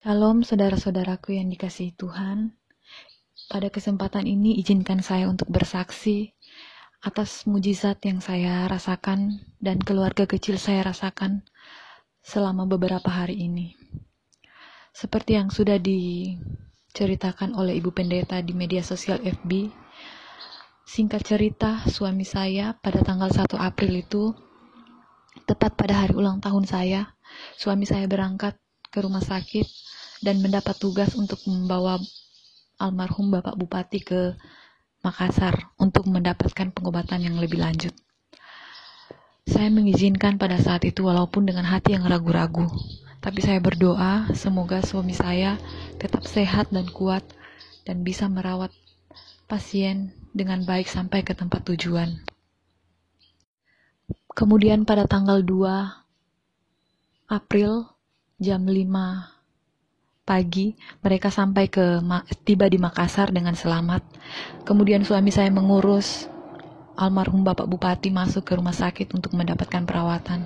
Shalom saudara-saudaraku yang dikasihi Tuhan. Pada kesempatan ini izinkan saya untuk bersaksi atas mujizat yang saya rasakan dan keluarga kecil saya rasakan selama beberapa hari ini. Seperti yang sudah diceritakan oleh Ibu Pendeta di media sosial FB, singkat cerita, suami saya pada tanggal 1 April itu, tepat pada hari ulang tahun saya, suami saya berangkat ke rumah sakit dan mendapat tugas untuk membawa almarhum Bapak Bupati ke Makassar untuk mendapatkan pengobatan yang lebih lanjut. Saya mengizinkan pada saat itu walaupun dengan hati yang ragu-ragu, tapi saya berdoa semoga suami saya tetap sehat dan kuat dan bisa merawat pasien dengan baik sampai ke tempat tujuan. Kemudian pada tanggal 2 April jam 5 pagi, mereka tiba di Makassar dengan selamat. Kemudian suami saya mengurus almarhum Bapak Bupati masuk ke rumah sakit untuk mendapatkan perawatan.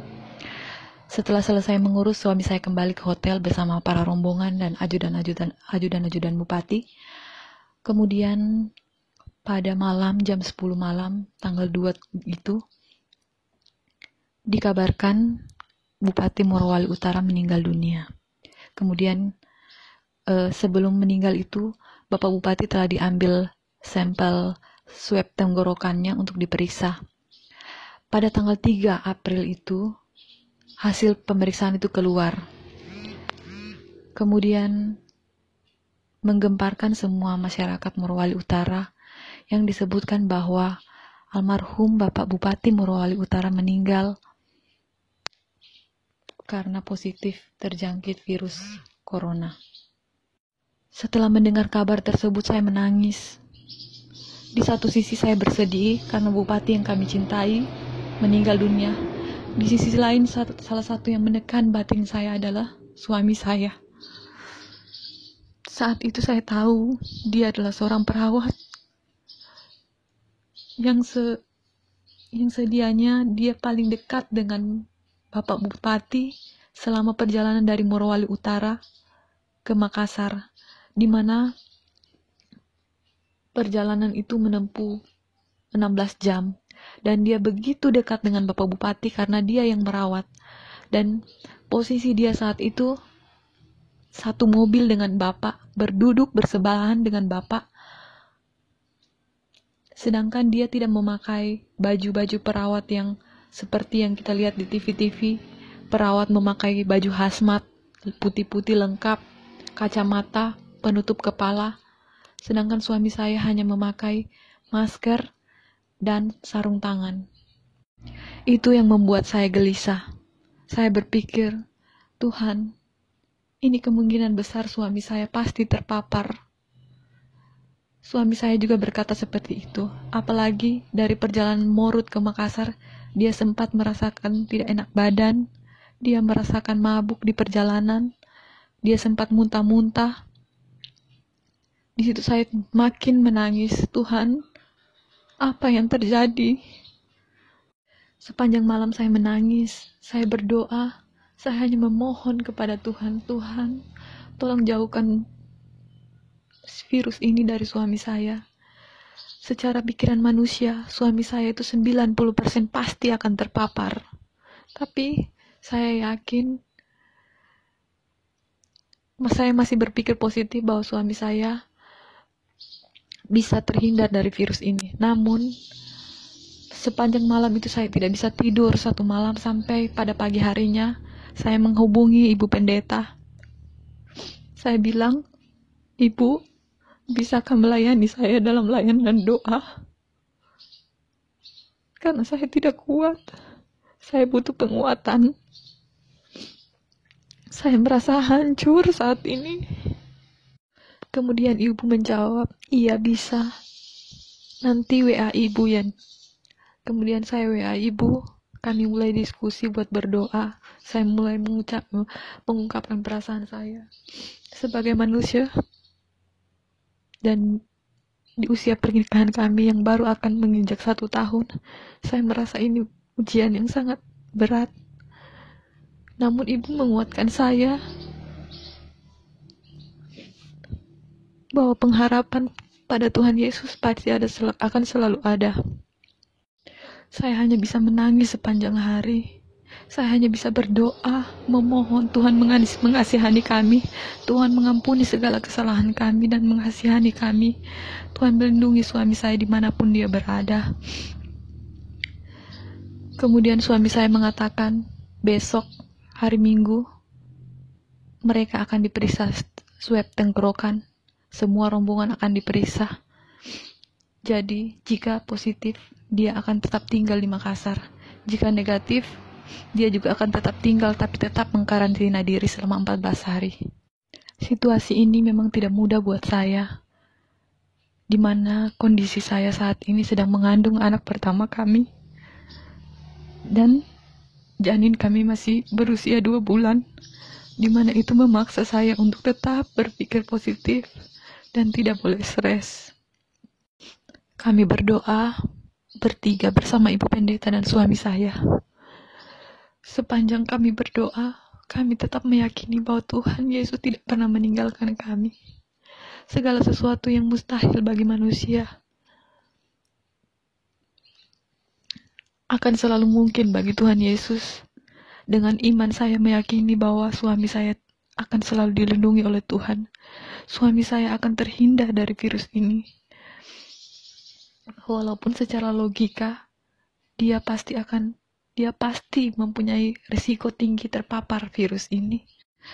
Setelah selesai mengurus, suami saya kembali ke hotel bersama para rombongan dan ajudan Bupati. Kemudian pada malam, jam 10 malam, tanggal 2 itu, dikabarkan Bupati Morowali Utara meninggal dunia. Kemudian sebelum meninggal itu, Bapak Bupati telah diambil sampel swab tenggorokannya untuk diperiksa. Pada tanggal 3 April itu, hasil pemeriksaan itu keluar. Kemudian menggemparkan semua masyarakat Morowali Utara yang disebutkan bahwa almarhum Bapak Bupati Morowali Utara meninggal karena positif terjangkit virus corona. Setelah mendengar kabar tersebut, saya menangis. Di satu sisi saya bersedih karena bupati yang kami cintai meninggal dunia. Di sisi lain, salah satu yang menekan batin saya adalah suami saya. Saat itu saya tahu dia adalah seorang perawat yang sedianya dia paling dekat dengan Bapak Bupati selama perjalanan dari Morowali Utara ke Makassar, di mana perjalanan itu menempuh 16 jam dan dia begitu dekat dengan Bapak Bupati karena dia yang merawat, dan posisi dia saat itu satu mobil dengan Bapak, berduduk bersebelahan dengan Bapak, sedangkan dia tidak memakai baju-baju perawat yang seperti yang kita lihat di TV-TV. Perawat memakai baju hazmat putih-putih lengkap, kacamata, penutup kepala, sedangkan suami saya hanya memakai masker dan sarung tangan. Itu yang membuat saya gelisah. Saya berpikir, Tuhan, ini kemungkinan besar suami saya pasti terpapar. Suami saya juga berkata seperti itu. Apalagi dari perjalanan Morut ke Makassar, dia sempat merasakan tidak enak badan, dia merasakan mabuk di perjalanan, dia sempat muntah-muntah. Di situ saya makin menangis, Tuhan, apa yang terjadi? Sepanjang malam saya menangis, saya berdoa, saya hanya memohon kepada Tuhan, Tuhan, tolong jauhkan virus ini dari suami saya. Secara pikiran manusia, suami saya itu 90% pasti akan terpapar. Tapi saya yakin, saya masih berpikir positif bahwa suami saya bisa terhindar dari virus ini. Namun, sepanjang malam itu saya tidak bisa tidur satu malam sampai pada pagi harinya saya menghubungi Ibu Pendeta. Saya bilang, Ibu, bisakah melayani saya dalam layanan doa? Karena saya tidak kuat. Saya butuh penguatan. Saya merasa hancur saat ini. Kemudian ibu menjawab, iya bisa. Nanti WA ibu ya. Kemudian saya WA ibu. Kami mulai diskusi buat berdoa. Saya mulai mengungkapkan perasaan saya sebagai manusia. Dan di usia pernikahan kami yang baru akan menginjak 1 tahun, saya merasa ini ujian yang sangat berat. Namun ibu menguatkan saya bahwa pengharapan pada Tuhan Yesus pasti akan selalu ada. Saya hanya bisa menangis sepanjang hari. Saya hanya bisa berdoa, memohon Tuhan mengasihani kami. Tuhan mengampuni segala kesalahan kami dan mengasihani kami. Tuhan melindungi suami saya dimanapun dia berada. Kemudian suami saya mengatakan, besok hari Minggu, mereka akan diperiksa swab tenggorokan. Semua rombongan akan diperiksa. Jadi, jika positif, dia akan tetap tinggal di Makassar. Jika negatif, dia juga akan tetap tinggal tapi tetap mengkarantina diri selama 14 hari. Situasi ini memang tidak mudah buat saya, di mana kondisi saya saat ini sedang mengandung anak pertama kami, dan janin kami masih berusia 2 bulan, di mana itu memaksa saya untuk tetap berpikir positif dan tidak boleh stres. Kami berdoa bertiga bersama Ibu Pendeta dan suami saya. Sepanjang kami berdoa, kami tetap meyakini bahwa Tuhan Yesus tidak pernah meninggalkan kami. Segala sesuatu yang mustahil bagi manusia akan selalu mungkin bagi Tuhan Yesus. Dengan iman saya meyakini bahwa suami saya akan selalu dilindungi oleh Tuhan. Suami saya akan terhindar dari virus ini. Walaupun secara logika, dia pasti mempunyai risiko tinggi terpapar virus ini.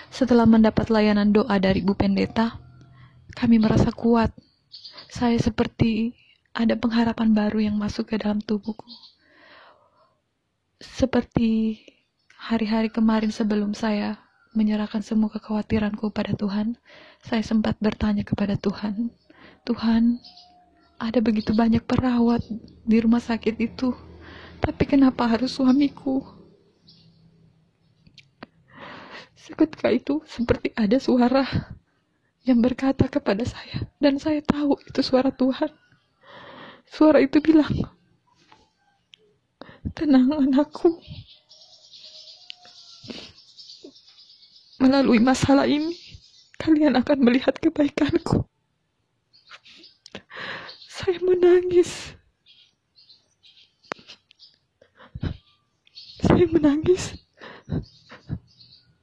Setelah mendapat layanan doa dari Bu Pendeta, kami merasa kuat. Saya seperti ada pengharapan baru yang masuk ke dalam tubuhku. Seperti hari-hari kemarin sebelum saya menyerahkan semua kekhawatiranku pada Tuhan, saya sempat bertanya kepada Tuhan, Tuhan, ada begitu banyak perawat di rumah sakit itu, tapi kenapa harus suamiku? Seketika itu seperti ada suara yang berkata kepada saya, dan saya tahu itu suara Tuhan. Suara itu bilang, tenang anakku, melalui masalah ini kalian akan melihat kebaikanku. Saya menangis.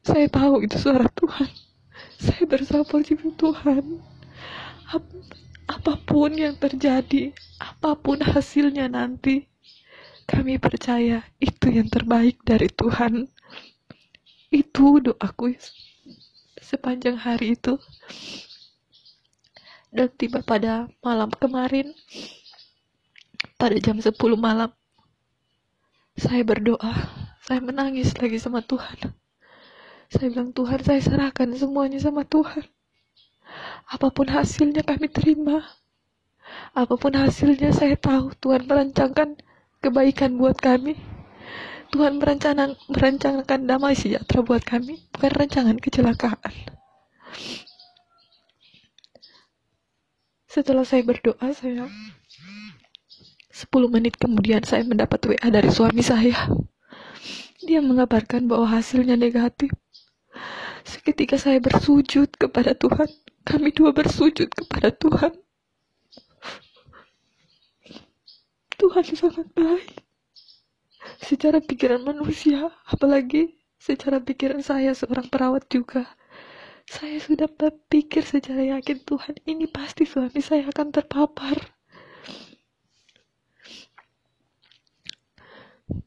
Saya tahu itu suara Tuhan. Saya bersama Tuhan. Apapun yang terjadi, apapun hasilnya nanti, kami percaya itu yang terbaik dari Tuhan. Itu doaku sepanjang hari itu. Dan tiba pada malam kemarin, pada jam 10 malam, saya berdoa, saya menangis lagi sama Tuhan. Saya bilang, Tuhan, saya serahkan semuanya sama Tuhan. Apapun hasilnya kami terima. Apapun hasilnya saya tahu Tuhan merancangkan kebaikan buat kami. Tuhan merencanakan damai sejahtera buat kami, bukan rancangan kecelakaan. Setelah saya berdoa, 10 menit kemudian saya mendapat WA dari suami saya. Dia mengabarkan bahwa hasilnya negatif. Seketika saya bersujud kepada Tuhan. Kami dua bersujud kepada Tuhan. Tuhan sangat baik. Secara pikiran manusia, apalagi secara pikiran saya seorang perawat juga. Saya sudah berpikir secara yakin, Tuhan, ini pasti suami saya akan terpapar.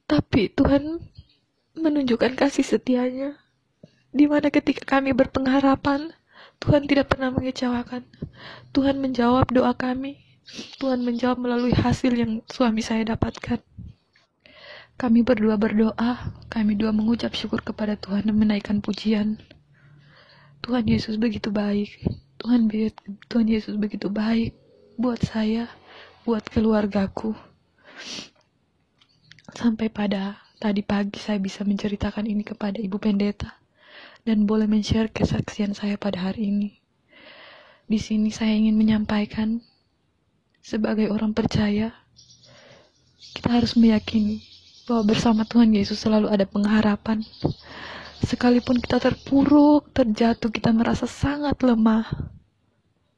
Tapi Tuhan menunjukkan kasih setianya, di mana ketika kami berpengharapan, Tuhan tidak pernah mengecewakan. Tuhan menjawab doa kami. Tuhan menjawab melalui hasil yang suami saya dapatkan. Kami berdua berdoa, kami dua mengucap syukur kepada Tuhan dan menaikkan pujian. Tuhan Yesus begitu baik. Tuhan Yesus begitu baik buat saya, buat keluargaku. Sampai pada tadi pagi saya bisa menceritakan ini kepada Ibu Pendeta dan boleh men-share kesaksian saya pada hari ini. Di sini saya ingin menyampaikan sebagai orang percaya, kita harus meyakini bahwa bersama Tuhan Yesus selalu ada pengharapan. Sekalipun kita terpuruk, terjatuh, kita merasa sangat lemah,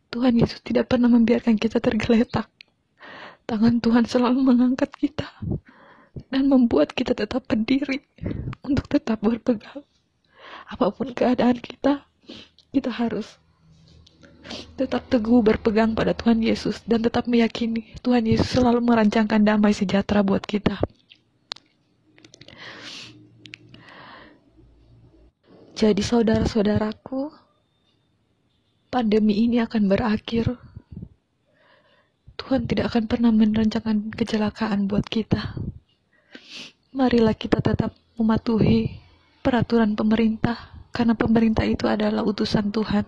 Tuhan Yesus tidak pernah membiarkan kita tergeletak. Tangan Tuhan selalu mengangkat kita dan membuat kita tetap berdiri untuk tetap berpegang. Apapun keadaan kita harus tetap teguh berpegang pada Tuhan Yesus dan tetap meyakini Tuhan Yesus selalu merancangkan damai sejahtera buat kita. Jadi saudara-saudaraku, pandemi ini akan berakhir. Tuhan tidak akan pernah merencanakan kecelakaan buat kita. Marilah kita tetap mematuhi peraturan pemerintah, karena pemerintah itu adalah utusan Tuhan.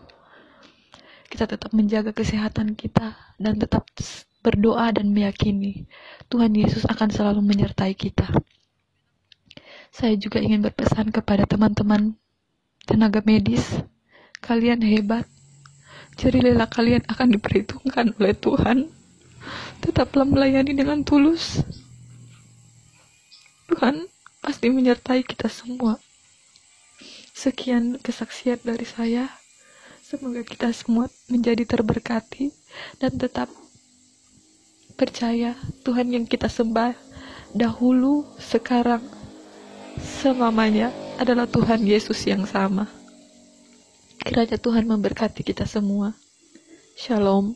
Kita tetap menjaga kesehatan kita dan tetap berdoa dan meyakini Tuhan Yesus akan selalu menyertai kita. Saya juga ingin berpesan kepada teman-teman tenaga medis, kalian hebat. Jerilela kalian akan diperhitungkan oleh Tuhan. Tetaplah melayani dengan tulus. Tuhan pasti menyertai kita semua. Sekian kesaksian dari saya. Semoga kita semua menjadi terberkati dan tetap percaya Tuhan yang kita sembah dahulu, sekarang, selamanya adalah Tuhan Yesus yang sama. Kiranya Tuhan memberkati kita semua. Shalom.